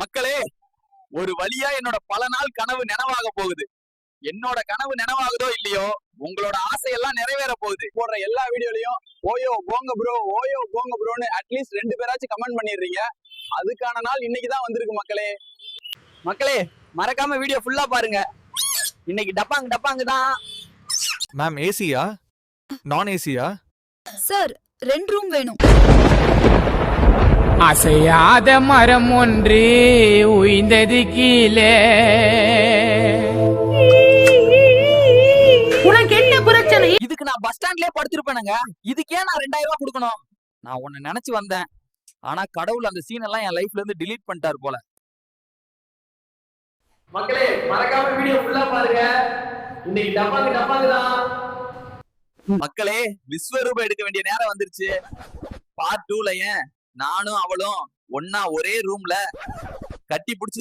மக்களே, ஒரு வழியா என்னோட பல நாள் கனவு நினைவாக போகுது. என்னோட கனவு நினைவாகுதோ இல்லையோ, உங்களோட ஆசையெல்லாம் நிறைவேற போகுது. போடுற எல்லா வீடியோலயும் ஓயோ போங்க ப்ரோ, ஓயோ போங்க ப்ரோன்னு அட்லீஸ்ட் 2 பேராச்சும் கமெண்ட் பண்ணிடுறீங்க. அதுக்கான நாள் இன்னைக்கு தான் வந்திருக்கு மக்களே. மக்களே, மறக்காம வீடியோ ஃபுல்லா பாருங்க. இன்னைக்கு டப்பாங்க டப்பாங்க தான். மேம் ஏசியா நான் ஏசியா? சார் 2 ரூம் வேணும். அசையாத மரம் ஒன்று உய்ந்தது கீழே. உனக்கு என்ன பிரச்சனை? இதுக்கு நான் பஸ் ஸ்டாண்ட்லயே படுத்திருப்பேனுங்க. இதுக்கே நான் 2000 ரூபாய் கொடுக்கணும்? நான் உன்னை நினைச்சு வந்தேன். ஆனா கடவுள் அந்த சீன் எல்லாம் என் லைஃப்ல இருந்து டிலீட் பண்ணிட்டாரு போல. மக்களே, மறக்காம வீடியோ ஃபுல்லா பாருங்க. இன்னைக்கு டப்பாங்க டப்பாங்க தான். மக்களே, விஸ்வரூபம் எடுக்க வேண்டிய நேரம் வந்துருச்சு. பார்ட் 2ல நானும் அவளும் ஒன்னா ஒரே ரூம்ல கட்டி பிடிச்சு